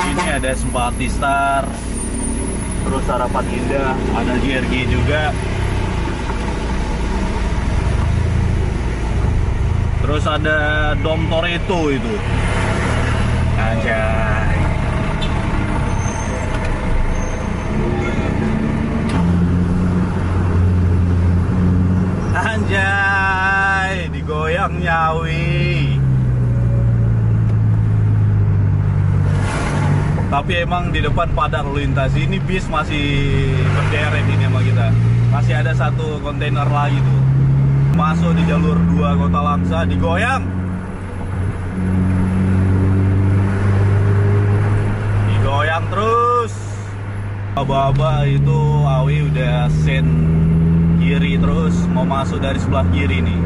Ini ada Simpati Star, terus Harapan Indah, ada JRG juga. Terus ada Dom Toretto itu. Anjay. Anjay, digoyang nyawi. Tapi emang di depan padat lalu lintas. Ini bis masih berderet ini sama kita. Masih ada satu kontainer lagi tuh. Masuk di jalur 2 Kota Langsa, digoyang. Digoyang terus. Aba-aba itu Awi udah sen kiri terus, mau masuk dari sebelah kiri nih.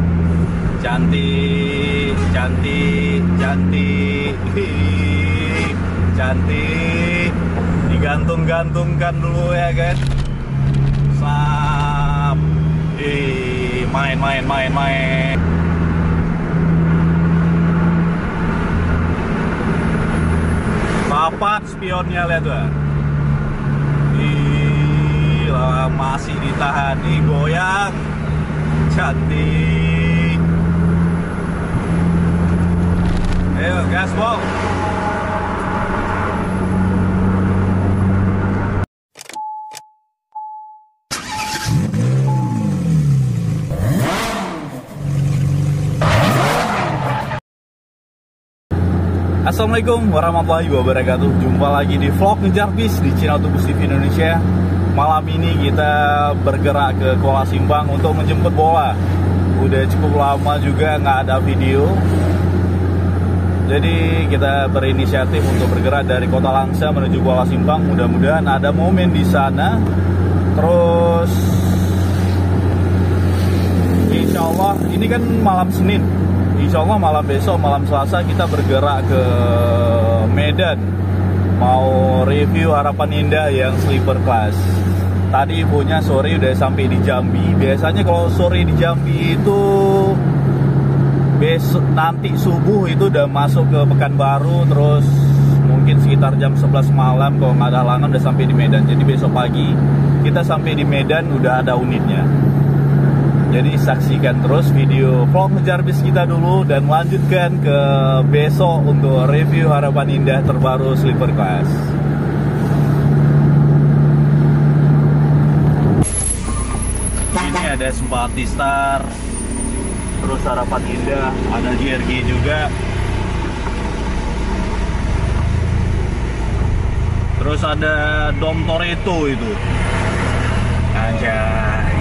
Cantik, cantik, cantik. Cantik. Digantung-gantungkan dulu ya kan. Sap. Main. Papat spionnya, lihat tuh. Gila, masih ditahan nih, goyang. Cantik. Ayo gaspol. Assalamualaikum warahmatullahi wabarakatuh. Jumpa lagi di vlog Ngejar Bis di channel Tubus TV Indonesia. Malam ini kita bergerak ke Kuala Simpang untuk menjemput bola. Udah cukup lama juga nggak ada video. Jadi kita berinisiatif untuk bergerak dari Kota Langsa menuju Kuala Simpang. Mudah-mudahan ada momen di sana. Terus insya Allah ini kan malam Senin. Insya Allah malam besok, malam Selasa kita bergerak ke Medan. Mau review Harapan Indah yang sleeper class. Tadi ibunya sore udah sampai di Jambi. Biasanya kalau sore di Jambi itu besok nanti subuh itu udah masuk ke Pekanbaru. Terus mungkin sekitar jam 11 malam kalau nggak ada halangan udah sampai di Medan. Jadi besok pagi kita sampai di Medan udah ada unitnya. Jadi saksikan terus video vlog Ngejar Bis kita dulu dan lanjutkan ke besok untuk review Harapan Indah terbaru sleeper class. Ini ada Simpati Star, terus Harapan Indah, ada JRG juga. Terus ada Dom Toretto itu. Anjay.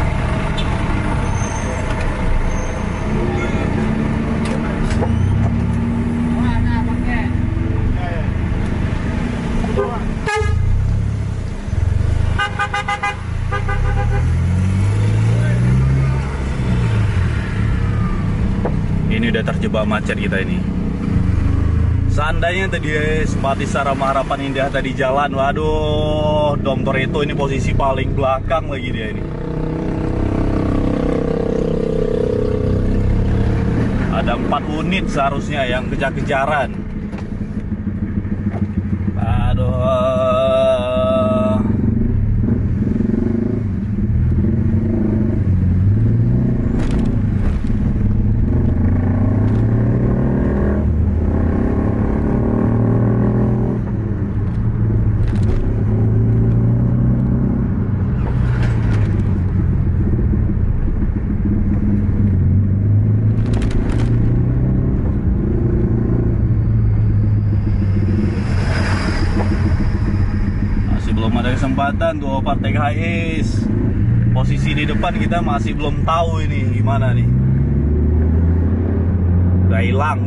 Ini udah terjebak macet kita ini. Seandainya tadi Simpati Star sama Harapan Indah tadi jalan, waduh, Dom Toretto ini posisi paling belakang lagi dia ini. Ada 4 unit seharusnya yang kejar-kejaran. Aduh. Kesempatan tuh partai KS. Posisi di depan kita masih belum tahu ini gimana nih. Udah hilang.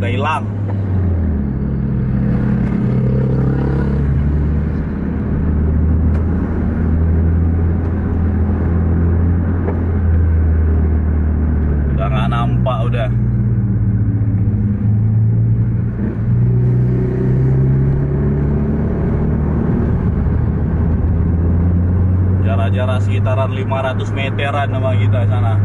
Udah nggak nampak udah. Jarak sekitaran 500 meteran sama kita sana.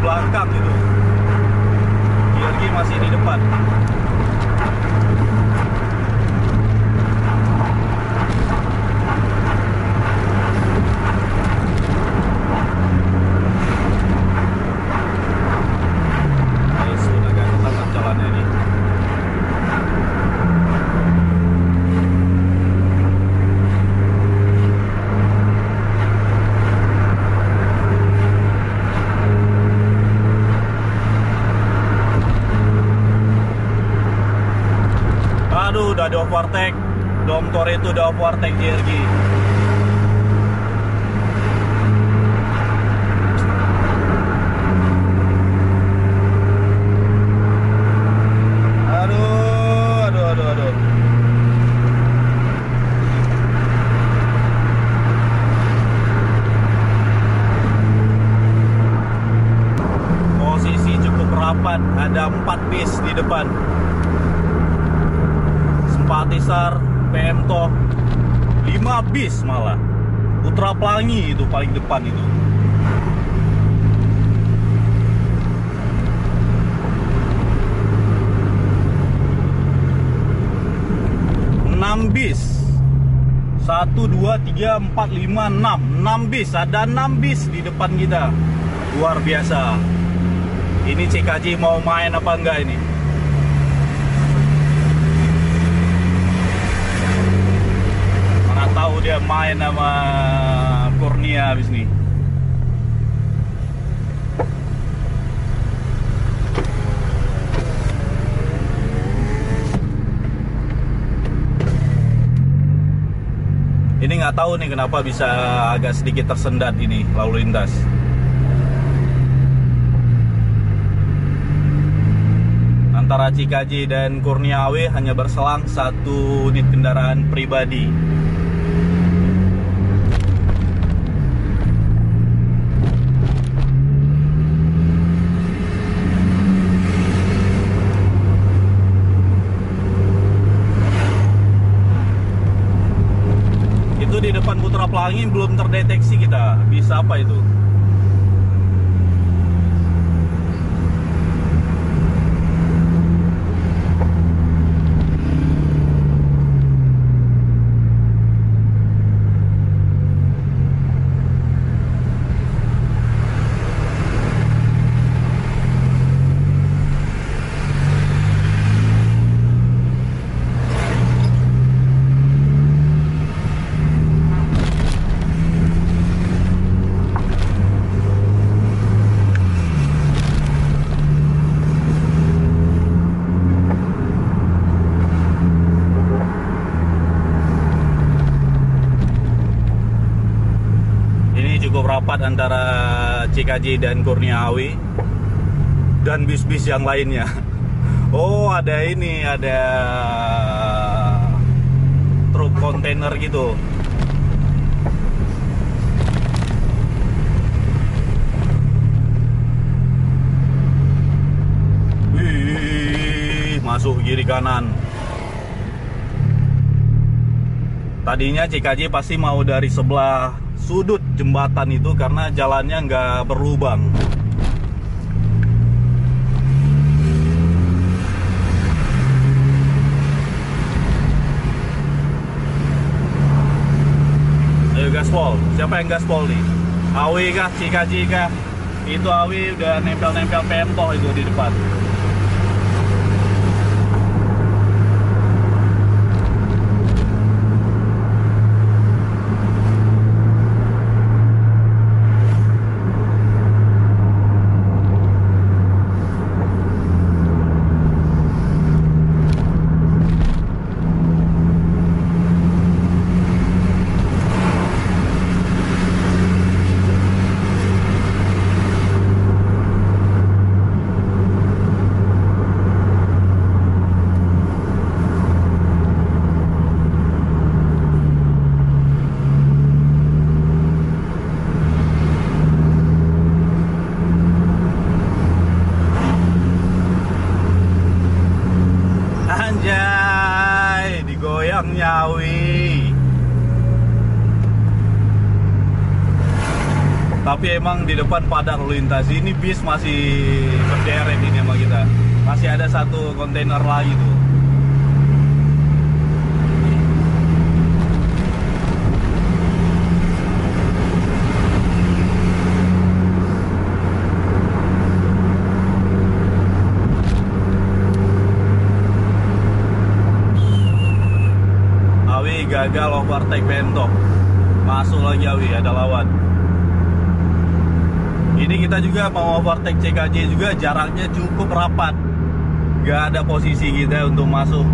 belakang itu. JRG masih di depan. Sudah agak ketat jalannya ini. Aduh, udah di overtake. Dom Toretto udah overtake JRG. Aduh. Posisi cukup rapat, ada 4 bis di depan. Simpatiser, PM Toh, 5 bis malah. Putra Pelangi itu paling depan itu. Bis 1, 2, 3, 4, 5, 6 bis. Ada 6 bis di depan kita. Luar biasa. Ini CKJ mau main apa enggak ini? Mana tahu dia main sama Kurnia habis nih. Ini nggak tahu nih kenapa bisa agak sedikit tersendat ini lalu lintas. Antara CKJ dan Kurnia AW hanya berselang 1 unit kendaraan pribadi. Di depan Putra Pelangi belum terdeteksi kita. Bisa apa itu? Rapat antara CKJ dan Kurnia AW dan bis-bis yang lainnya. Oh, ada ini, ada truk kontainer gitu. Wih, masuk kiri kanan. Tadinya CKJ pasti mau dari sebelah sudut jembatan itu karena jalannya nggak berlubang. Ayo gaspol, siapa yang gaspol nih? AW kah, CKJ kah? Itu AW udah nempel-nempel PM Toh itu di depan. Tapi emang di depan padat lalu lintas. Ini bis masih berderet ini sama kita. Masih ada satu kontainer lagi tuh. Awi gagal overtake Bento. Masuk lagi Awi, ada lawan. Ini kita juga mau overtake CKJ juga, jaraknya cukup rapat. Gak ada posisi kita untuk masuk.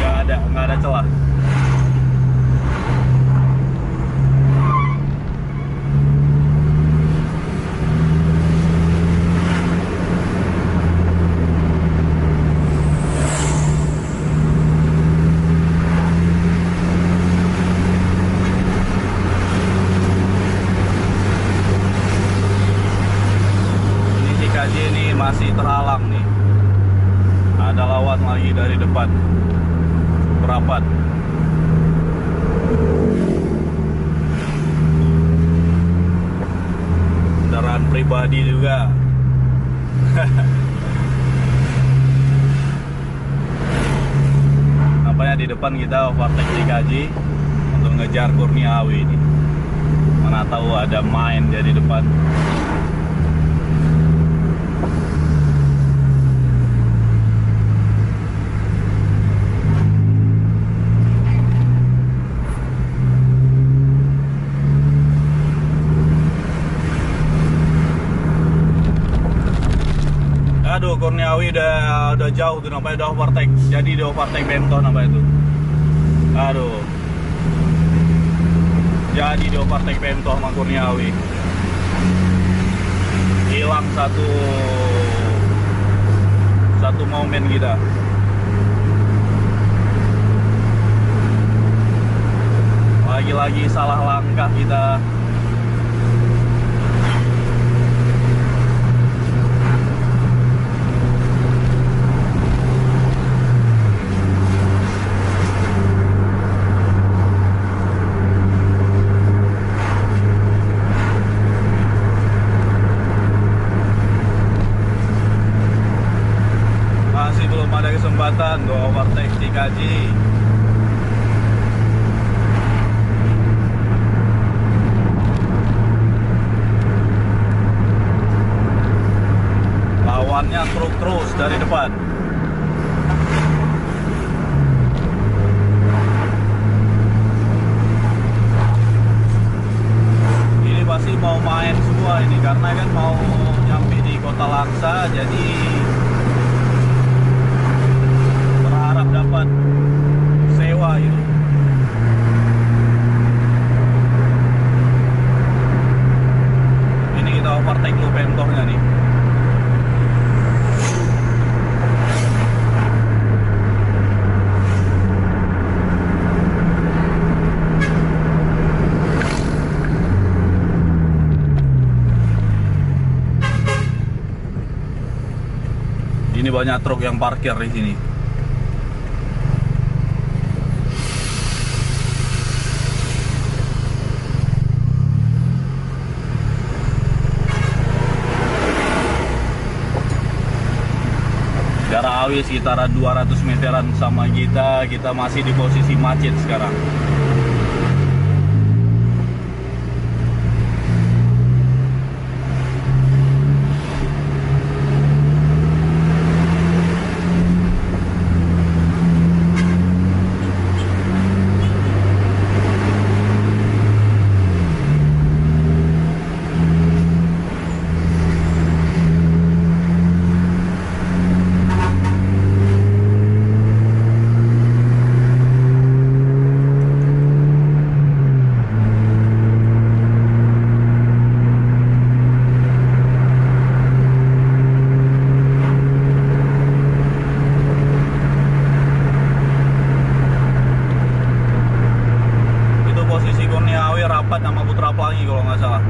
Gak ada celah. Ini masih terhalang nih. Ada lawan lagi dari depan. Berapat. Kendaraan pribadi juga. Nampaknya di depan kita overtake CKJ untuk ngejar Kurniawi ini. Mana tahu ada main dari depan. Aduh, Kurniawi udah jauh tuh, nampaknya udah overtake. Jadi udah overtake Bento nampaknya itu. Aduh. Jadi di overtake Bento sama Kurniawi. Hilang satu momen kita. Lagi-lagi salah langkah kita. Ada kesempatan gue overtake CKJ. Lawannya truk terus dari depan. Ini pasti mau main semua ini, karena kan mau nyampe di Kota Langsa, jadi dapat sewa itu. Ini kita overtake dulu Bentohnya nih. Ini banyak truk yang parkir di sini. Jarak Awi sekitar 200 meteran sama kita masih di posisi macet sekarang. Rapat nama Putra Pelangi kalau nggak salah.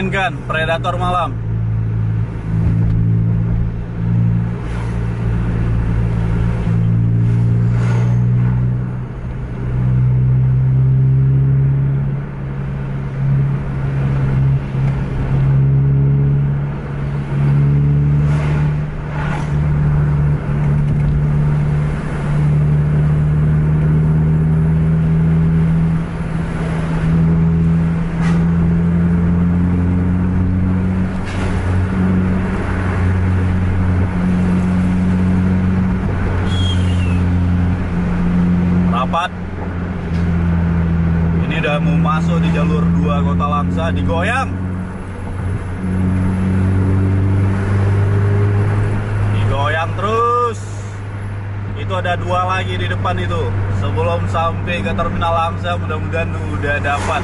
Mainkan Predator malam. Ini udah mau masuk di jalur 2 Kota Langsa, digoyang. Digoyang terus. Itu ada 2 lagi di depan itu. Sebelum sampai ke Terminal Langsa, mudah-mudahan udah dapat.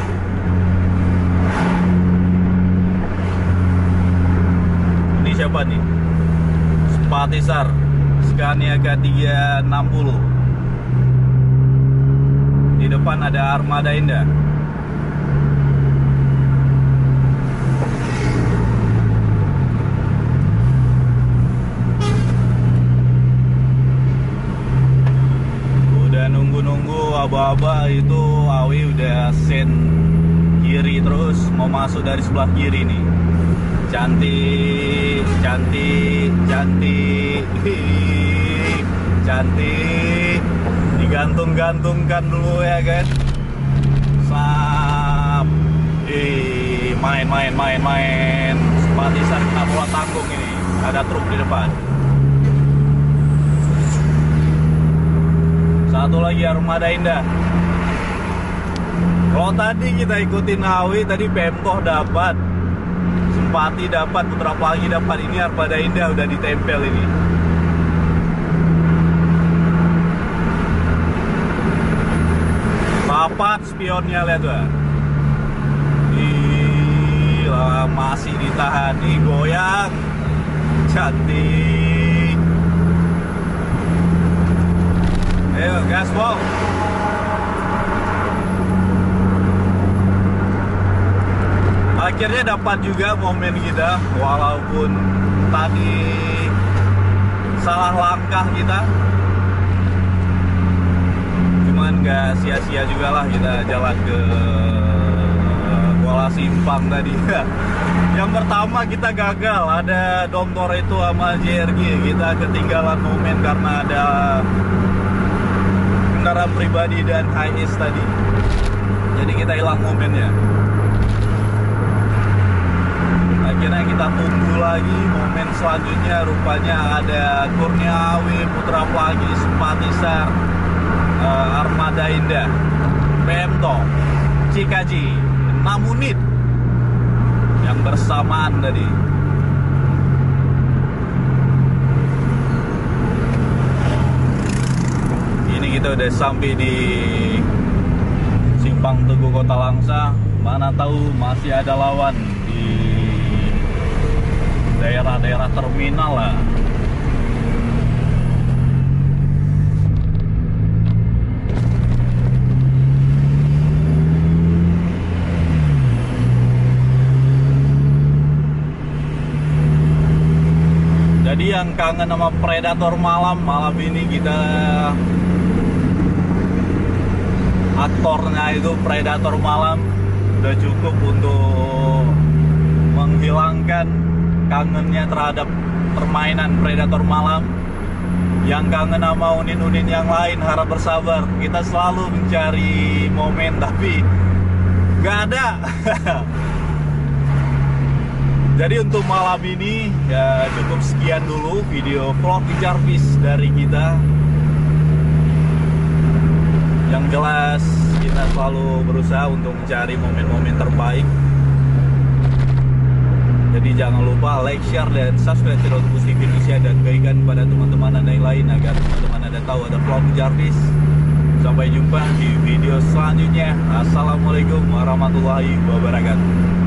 Ini siapa nih? Spatisar Scania K360. Di depan ada Armada Indah. Udah nunggu-nunggu aba-aba itu Awi udah sen kiri terus mau masuk dari sebelah kiri nih. Cantik, cantik, cantik, cantik. Digantung-gantungkan dulu ya guys. Sap. Main. Spatisar kena bola tanggung ini. Ada truk di depan. Satu lagi Armada Indah. Kalau tadi kita ikutin Awi, tadi Pemtoh dapat, Simpati dapat, Putra Pelangi dapat. Ini Armada Indah udah ditempel ini. Rapat spionnya, lihat tuh. Gila, masih ditahan nih, goyang. Cantik. Ayo gaspol. Akhirnya dapat juga momen kita, walaupun tadi salah langkah kita. Nggak sia-sia juga lah kita jalan ke Kuala Simpang tadi. Yang pertama kita gagal, ada Dom Toretto sama JRG. Kita ketinggalan momen karena ada kendaraan pribadi dan high-ace tadi. Jadi kita hilang momennya. Akhirnya kita tunggu lagi momen selanjutnya, rupanya ada Kurniawi, Putra Pelangi, Spatisar, Armada Indah, Pemtoh, Cikaji, 6 unit yang bersamaan tadi. Ini kita udah sampai di Simpang Tugu Kota Langsa. Mana tahu masih ada lawan di daerah-daerah terminal lah. Jadi yang kangen sama Predator malam ini kita aktornya itu Predator malam udah cukup untuk menghilangkan kangennya terhadap permainan Predator malam. Yang kangen sama unit-unit yang lain harap bersabar. Kita selalu mencari momen tapi nggak ada. Jadi untuk malam ini ya cukup sekian dulu video vlog Jarvis dari kita. Yang jelas kita selalu berusaha untuk mencari momen-momen terbaik. Jadi jangan lupa like, share, dan subscribe channel Trubus TV Indonesia dan bagikan pada teman-teman Anda yang lain agar teman-teman Anda tahu ada vlog Jarvis. Sampai jumpa di video selanjutnya. Assalamualaikum warahmatullahi wabarakatuh.